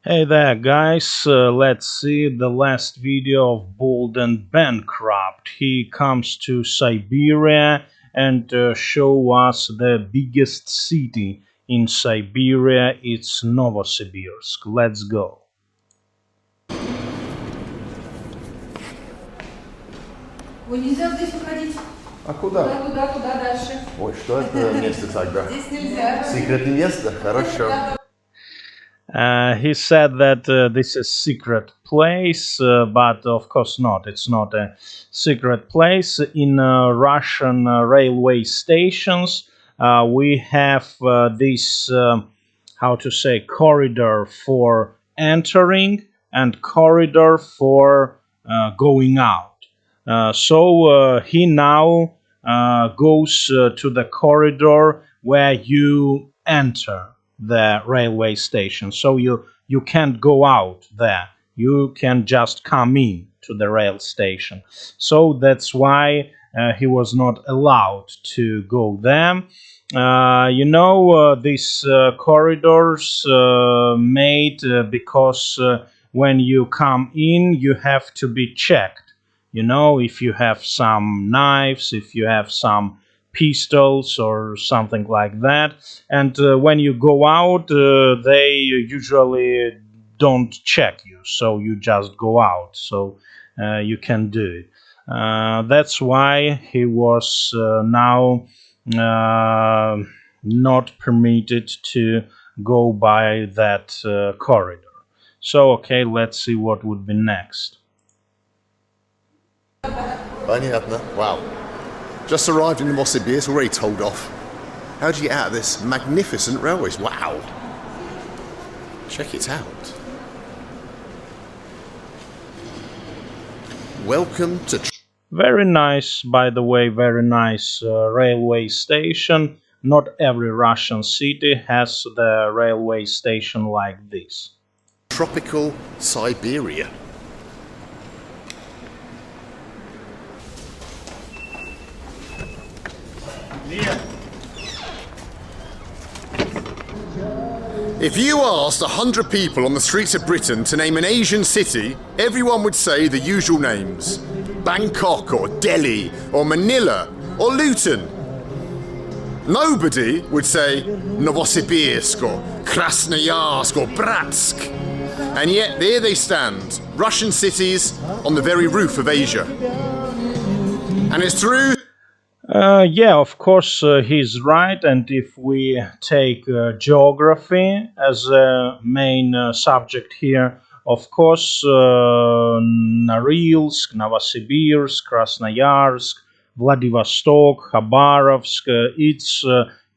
Hey there guys, let's see the last video of Bold and Bankrupt. He comes to Siberia and show us the biggest city in Siberia. It's Novosibirsk. Let's go. Нельзя здесь выходить. А куда? Куда дальше? Ой, что это место тогда? Здесь нельзя. Секретное место? Хорошо. He said that this is secret place, but of course not. It's not a secret place. In Russian railway stations, we have this, how to say, corridor for entering and corridor for going out. So he now goes to the corridor where you enter the railway station. So you can't go out there. You can just come in to the rail station. So that's why he was not allowed to go there. These corridors made because when you come in, you have to be checked. If you have some knives, if you have some pistols or something like that. And when you go out, they usually don't check you, so you just go out. So you can do it. That's why he was now not permitted to go by that corridor. So, okay, let's see what would be next. Понятно. Wow. Just arrived in Novosibirsk, already told off. How do you get out of this magnificent railways? Wow. Check it out. Welcome to... Very nice, by the way, very nice railway station. Not every Russian city has the railway station like this. Tropical Siberia. If you asked 100 people on the streets of Britain to name an Asian city, everyone would say the usual names. Bangkok or Delhi or Manila or Luton. Nobody would say Novosibirsk or Krasnoyarsk or Bratsk. And yet there they stand, Russian cities on the very roof of Asia. And it's through... Yeah, of course, he's right. And if we take geography as a main subject here, of course, Norilsk, Novosibirsk, Krasnoyarsk, Vladivostok, Khabarovsk, it's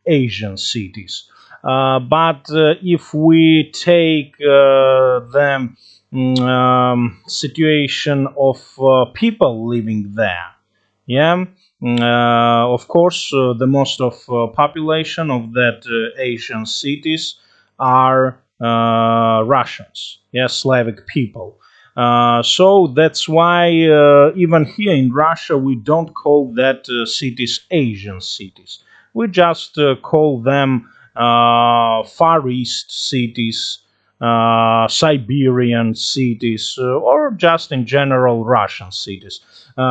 Asian cities. But if we take the situation of people living there, yeah, of course, the most of population of that Asian cities are Russians, Slavic people. So that's why even here in Russia we don't call that cities Asian cities. We just call them Far East cities, Siberian cities, or just in general Russian cities.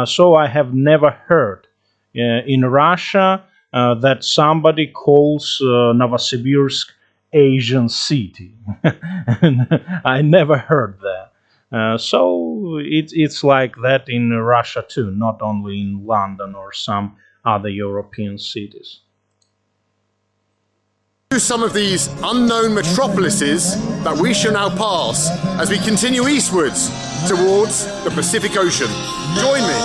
So I have never heard in Russia that somebody calls Novosibirsk Asian city. I never heard that. So it's like that in Russia too, not only in London or some other European cities. Some of these unknown metropolises that we shall now pass as we continue eastwards towards the Pacific Ocean. Join me.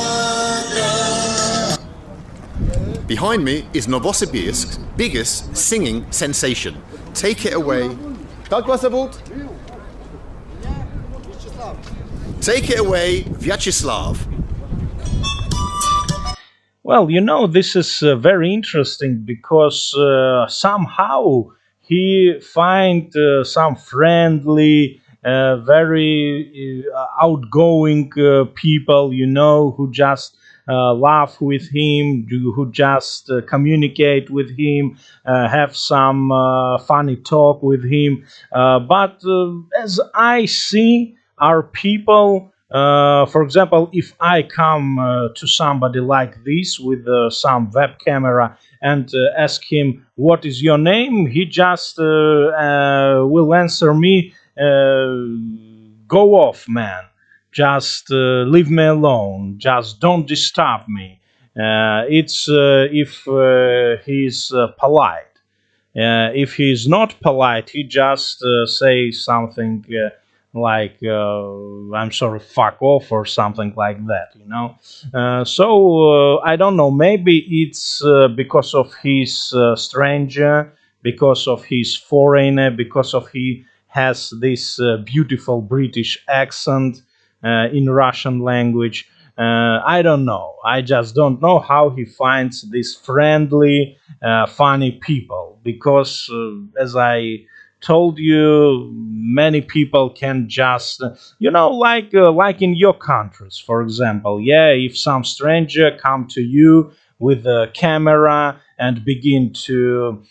Behind me is Novosibirsk's biggest singing sensation. Take it away. Take it away, Vyacheslav. Well, this is very interesting because somehow he find some friendly, very outgoing people, who just laugh with him, who just communicate with him, have some funny talk with him. But as I see, are people. For example, if I come to somebody like this with some web camera and ask him what is your name, he just will answer me, "Go off, man. Just leave me alone. Just don't disturb me." It's if he's polite. If he's not polite, he just says something like "I'm sorry, fuck off" or something like that. I don't know. Maybe it's because of his stranger, because of his foreigner, because of he has this beautiful British accent in Russian language. I don't know. I just don't know how he finds these friendly, funny people. Because, as I told you, many people can just, like in your countries, for example. Yeah, if some stranger come to you with a camera and begin to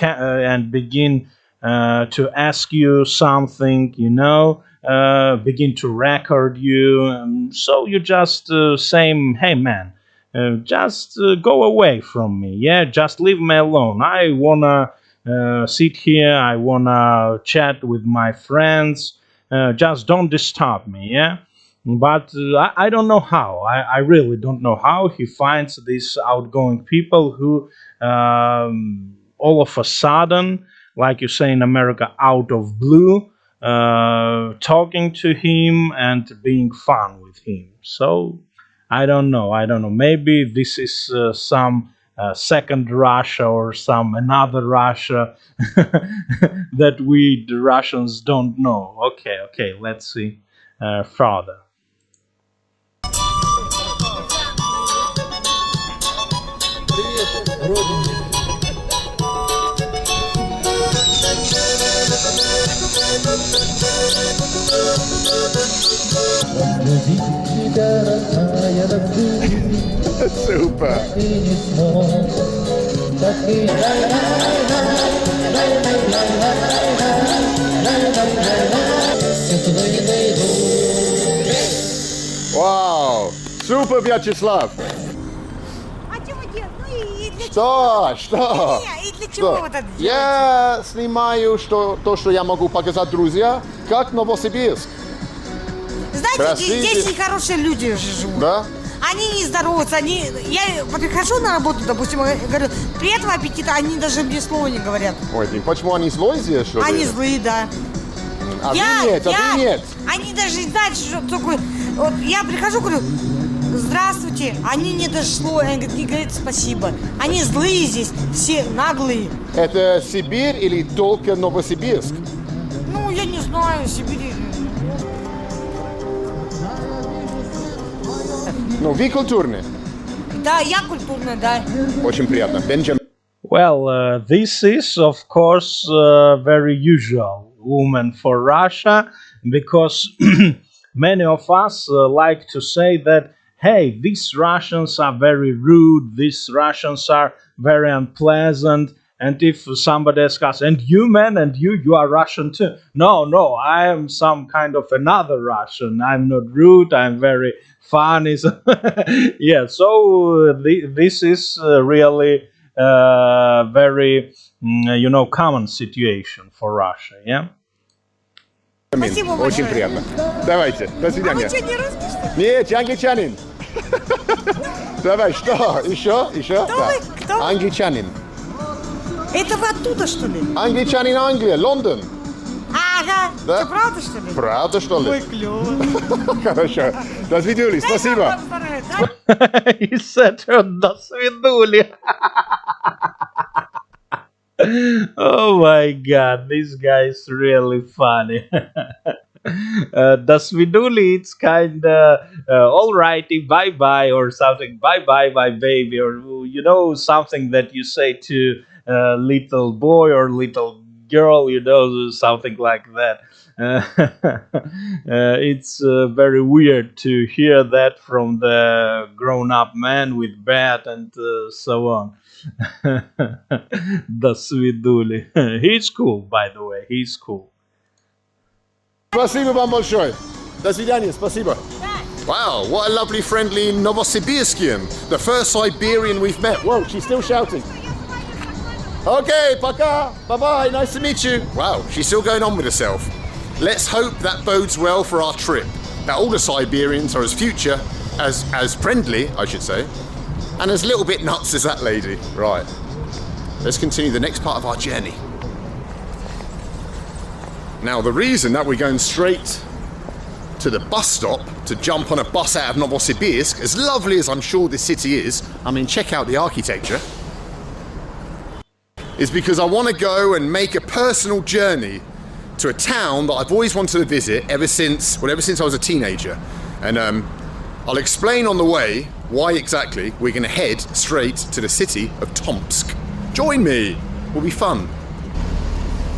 and begin to ask you something, begin to record you. So you just say, "Hey, man, just go away from me. Yeah, just leave me alone. I wanna sit here. I wanna chat with my friends. Just don't disturb me. Yeah." But I don't know how. I really don't know how he finds these outgoing people who all of a sudden, like you say in America, out of blue, talking to him and being fun with him. So I don't know. I don't know. Maybe this is some second Russia or some another Russia that we the Russians don't know. Okay, okay. Let's see further. Super. Вау! Супер, Вячеслав! А чего делать? Ну и для Что? Что? Не, и для чего Что? вот это делать? Я снимаю то, что я могу показать друзья, как Новосибирск. Знаете, Простите. здесь нехорошие люди же живут. Да? Они не здороваются, я вот прихожу на работу, допустим, и говорю, приятного аппетита, они даже мне слова не говорят. Ой, Дим, почему они злые здесь, что ли? Они злые, да. А ты нет, а ты нет. Они даже не знают, что такое. Вот я прихожу, говорю, здравствуйте, они не дошло, они говорят, не говорят спасибо. Они злые здесь, все наглые. Это Сибирь или только Новосибирск? Ну, я не знаю, Сибирь. Ну, вы культурные. Да, я культурная, да. Очень приятно. Бенджамин. Well, this is, of course, very usual woman for Russia, because many of us like to say that, hey, these Russians are very rude, these Russians are very unpleasant. And if somebody asks us, and you, man, and you are Russian too. No, no, I am some kind of another Russian. I'm not rude, I'm very funny. Yeah, so this is really very, common situation for Russia, yeah? Спасибо Очень большое. приятно. Давайте, до А свидания. вы что, не русский, что ли? Нет, я англичанин. Давай, что? Еще? Еще? Кто вы? Кто? Англичанин. Это вы оттуда, что ли? Англичанин Англия, Лондон. Ага. Да? Что, правда, что ли? Правда, что Ой, ли? клево. Хорошо. До свидания, спасибо. He said, "До свидули." Oh my god, this guy is really funny. До свидули, it's kind of alrighty, bye bye, or something, bye bye, my baby, or something that you say to a little boy or little girl, something like that. It's very weird to hear that from the grown-up man with beard and so on. The Sviduli. He's cool, by the way. He's cool. Спасибо вам большое. До свидания, спасибо. Wow, what a lovely, friendly Novosibirskian. The first Siberian we've met. Whoa, she's still shouting. Okay, пока, bye-bye, nice to meet you. Wow, she's still going on with herself. Let's hope that bodes well for our trip. That all the Siberians are as future, as friendly, I should say, and as little bit nuts as that lady. Right, let's continue the next part of our journey. Now, the reason that we're going straight to the bus stop to jump on a bus out of Novosibirsk, as lovely as I'm sure this city is, I mean, check out the architecture, is because I want to go and make a personal journey to a town that I've always wanted to visit ever since I was a teenager. And I'll explain on the way why exactly we're going to head straight to the city of Tomsk. Join me, will be fun.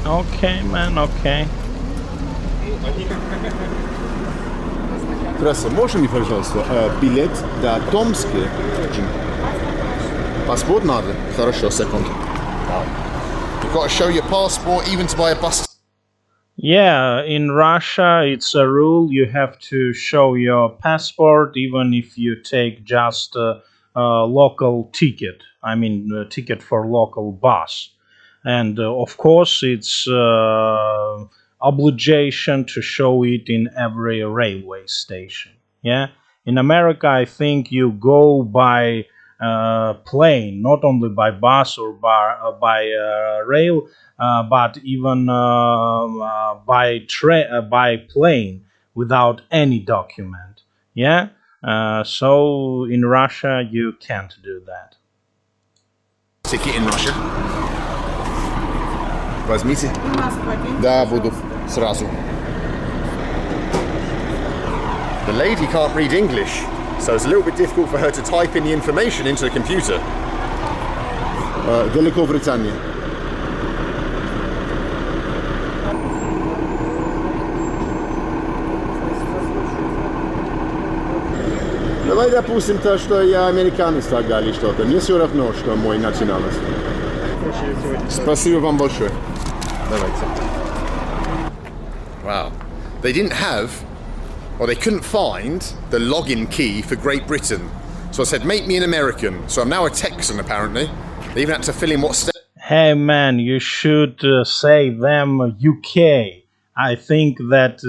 Okay, man, okay. Здравствуйте, можно мне, пожалуйста, билет до Томска? Паспорт надо? Хорошо, секунду. You've got to show your passport even to buy a bus. Yeah, in Russia, it's a rule. You have to show your passport even if you take just a local ticket. I mean, a ticket for local bus. And of course, it's obligation to show it in every railway station. Yeah, in America, I think you go by plane, not only by bus or by rail, but even by plane without any document. Yeah, so in Russia you can't do that. Ticket in Russia. Возьмите. Да, буду сразу. The lady can't read English, so it's a little bit difficult for her to type in the information into the computer. Далеко Британия. Давай допустим то, что я американец тогда или что-то. Мне все равно, что мой национальность. Спасибо вам большое. Давайте. Wow. They didn't have, or they couldn't find, the login key for Great Britain. So I said, make me an American. So I'm now a Texan, apparently. They even had to fill in what state. Hey man, you should say them UK. I think that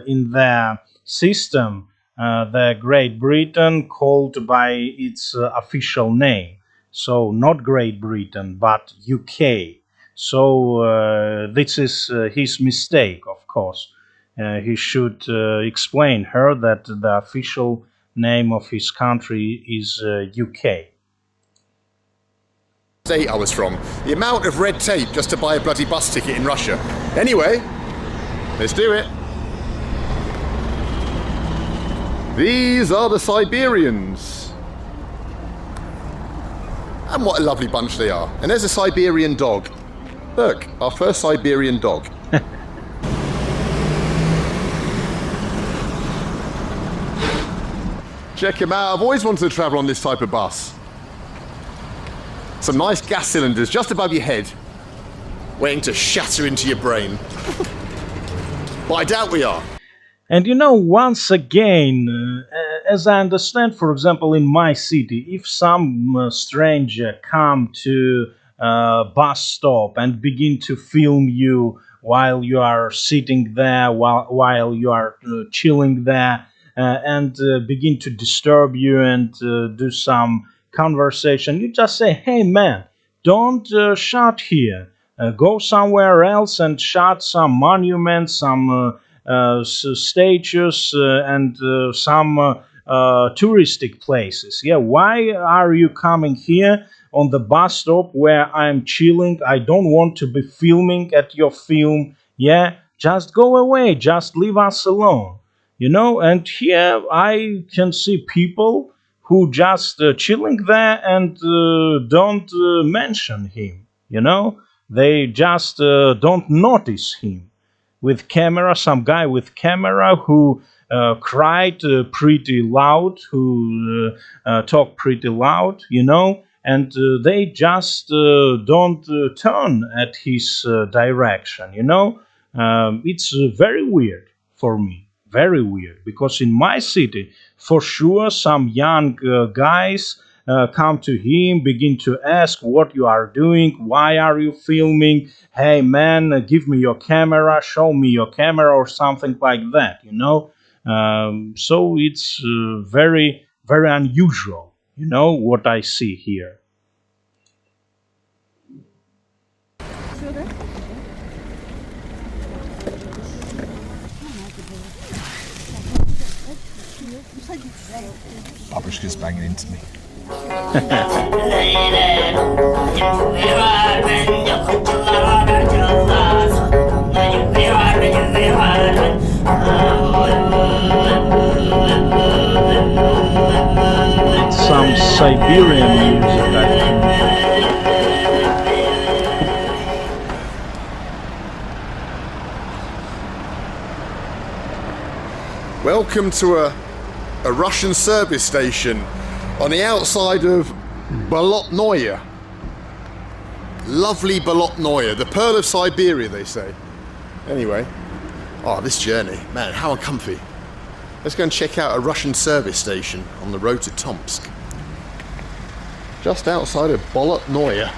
in their system, the Great Britain called by its official name. So not Great Britain, but UK. So this is his mistake, of course. He should explain her that the official name of his country is UK. State I was from. The amount of red tape just to buy a bloody bus ticket in Russia. Anyway, let's do it. These are the Siberians. And what a lovely bunch they are. And there's a Siberian dog. Look, our first Siberian dog. Check him out. I've always wanted to travel on this type of bus. Some nice gas cylinders just above your head, waiting to shatter into your brain. But I doubt we are. And once again, as I understand, for example, in my city, if some stranger come to a bus stop and begin to film you while you are sitting there, while you are chilling there, and begin to disturb you and do some conversation, you just say, hey man, don't shut here. Go somewhere else and shut some monuments, some statues, and some touristic places. Yeah, why are you coming here on the bus stop where I'm chilling? I don't want to be filming at your film. Yeah, just go away. Just leave us alone. And here I can see people who just chilling there and don't mention him. They just don't notice him. With camera, some guy with camera who cried pretty loud, who talked pretty loud, and they just don't turn at his direction. It's very weird for me, very weird, because in my city, for sure, some young guys come to him, begin to ask what you are doing, why are you filming, hey man, give me your camera, show me your camera, or something like that. So it's very, very unusual, what I see here. Babushka's banging into me. It's some Siberian music, I think. Welcome to a Russian service station on the outside of Bolotnoye. Lovely Bolotnoye, the pearl of Siberia, they say. Anyway, this journey, man, how uncomfy. Let's go and check out a Russian service station on the road to Tomsk. Just outside of Bolotnoye.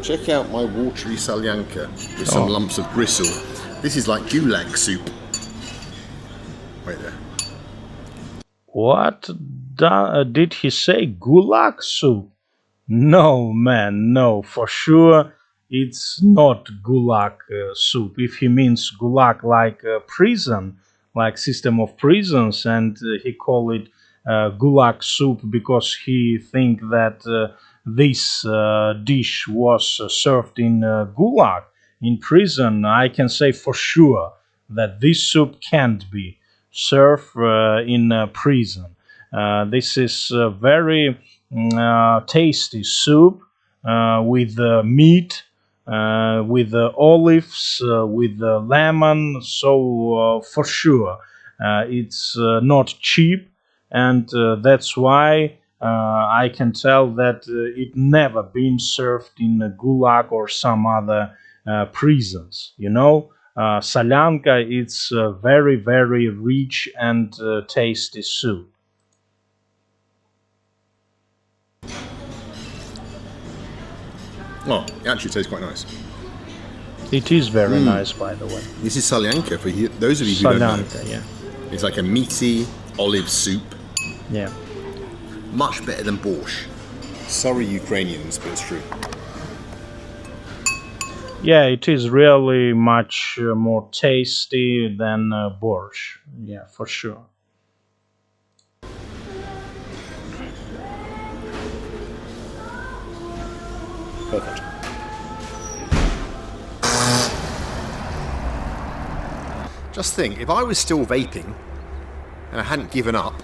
Check out my watery solyanka with some lumps of gristle. This is like gulag soup. Wait there. What did he say? Gulag soup? No, man, no. For sure, it's not gulag soup. If he means gulag like prison, like system of prisons, and he call it gulag soup because he think that this dish was served in gulag, in prison, I can say for sure that this soup can't be served in prison. This is a very tasty soup with meat, with olives, with lemon. So for sure, it's not cheap, and that's why I can tell that it never been served in a gulag or some other prisons. Solyanka, it's very, very rich and tasty soup. Oh, it actually tastes quite nice. It is very nice, by the way. This is solyanka for those of you who don't know. Solyanka, yeah. It's like a meaty olive soup. Yeah. Much better than borscht. Sorry, Ukrainians, but it's true. Yeah, it is really much more tasty than borscht. Yeah, for sure. Perfect. Just think, if I was still vaping and I hadn't given up,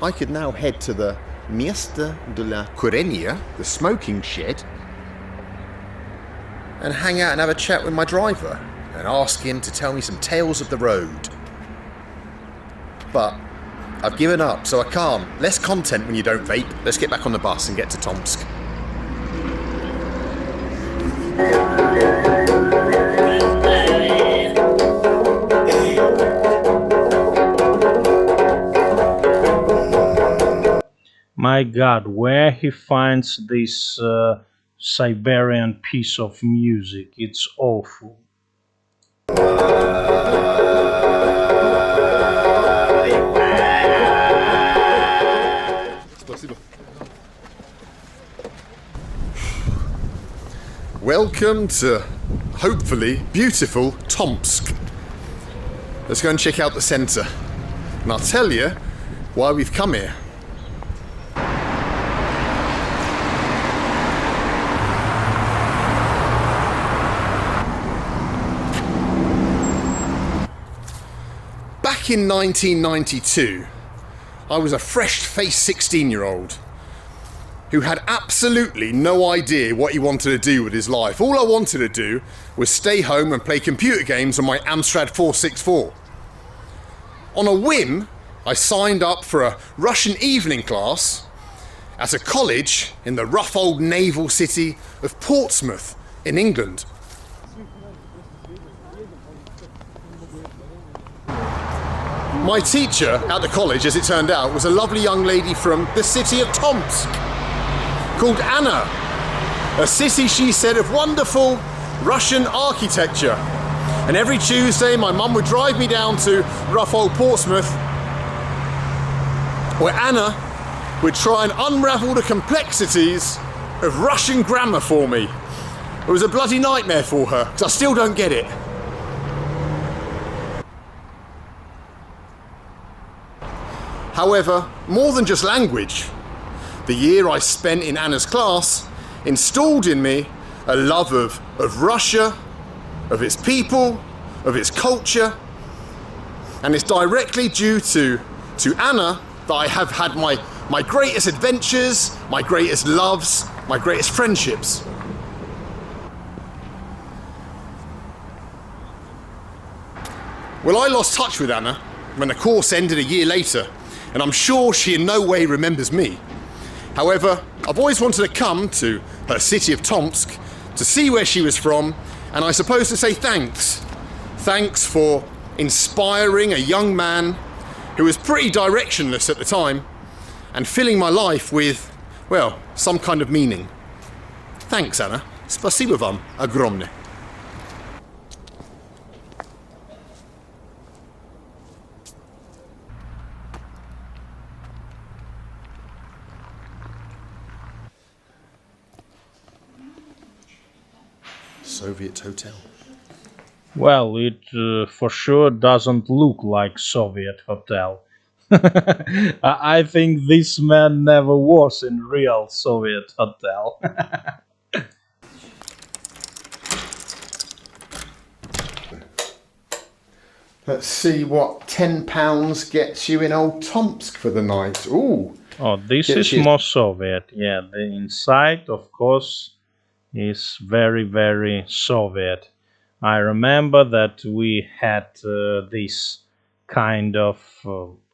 I could now head to the Место de la Kurenia, the smoking shed, and hang out and have a chat with my driver and ask him to tell me some tales of the road. But I've given up, so I can't. Less content when you don't vape. Let's get back on the bus and get to Tomsk. My God, where he finds this Siberian piece of music? It's awful. Welcome to, hopefully, beautiful Tomsk. Let's go and check out the centre. And I'll tell you why we've come here. back in 1992, I was a fresh-faced 16-year-old who had absolutely no idea what he wanted to do with his life. All I wanted to do was stay home and play computer games on my Amstrad 464. On a whim, I signed up for a Russian evening class at a college in the rough old naval city of Portsmouth in England. My teacher at the college, as it turned out, was a lovely young lady from the city of Tomsk, called Anna, a city, she said, of wonderful Russian architecture. And every Tuesday my mum would drive me down to rough old Portsmouth, where Anna would try and unravel the complexities of Russian grammar for me. It was a bloody nightmare for her, because I still don't get it. However, more than just language, the year I spent in Anna's class installed in me a love of Russia, of its people, of its culture, and it's directly due to Anna that I have had my greatest adventures, my greatest loves, my greatest friendships. Well, I lost touch with Anna when the course ended a year later, and I'm sure she in no way remembers me. However, I've always wanted to come to her city of Tomsk to see where she was from, and I suppose to say thanks. Thanks for inspiring a young man who was pretty directionless at the time and filling my life with, well, some kind of meaning. Thanks, Anna. Spasibo вам огромное. Soviet hotel. Well, it for sure doesn't look like Soviet hotel. I think this man never was in real Soviet hotel. Let's see what £10 gets you in old Tomsk for the night. Ooh. Oh, this is more Soviet. Yeah, the inside, of course, is very, very Soviet. I remember that we had this kind of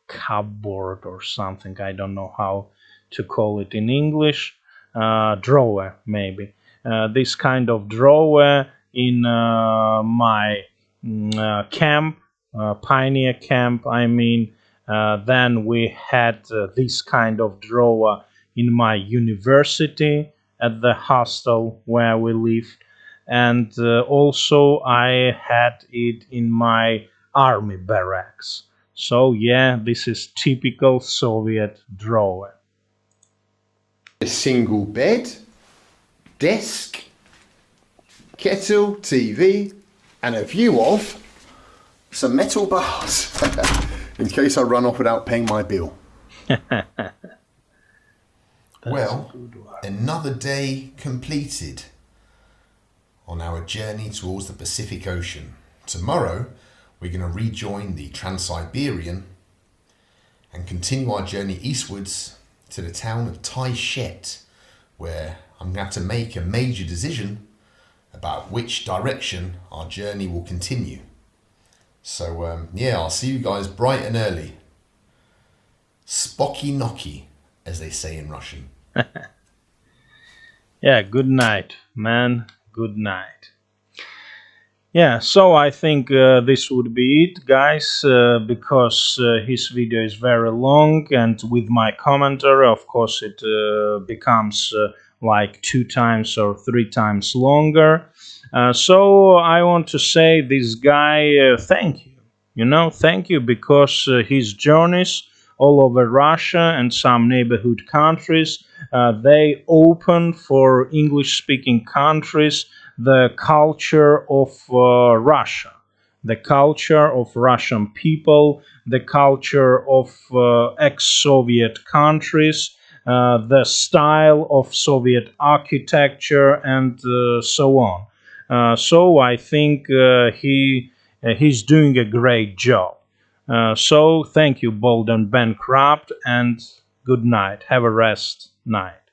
cupboard or something. I don't know how to call it in English. Drawer, maybe. This kind of drawer in my camp, pioneer camp, I mean. Then we had this kind of drawer in my university at the hostel where we lived. And also I had it in my army barracks. So yeah, this is typical Soviet drawer. A single bed, desk, kettle, TV, and a view of some metal bars. In case I run off without paying my bill. Well, another day completed on our journey towards the Pacific Ocean. Tomorrow, we're going to rejoin the Trans-Siberian and continue our journey eastwards to the town of Taishet, where I'm going to have to make a major decision about which direction our journey will continue. So, yeah, I'll see you guys bright and early. Spocky nocky, as they say in Russian. Yeah, good night, man. Good night. Yeah, so I think this would be it, guys, because his video is very long, and with my commentary, of course, it becomes like 2 times or 3 times longer. So I want to say this guy, thank you. Thank you, because his journeys all over Russia and some neighborhood countries, they open for English-speaking countries the culture of Russia, the culture of Russian people, the culture of ex-Soviet countries, the style of Soviet architecture, and so on. So I think he's doing a great job. So thank you, bold and bankrupt, and good night. Have a rest night.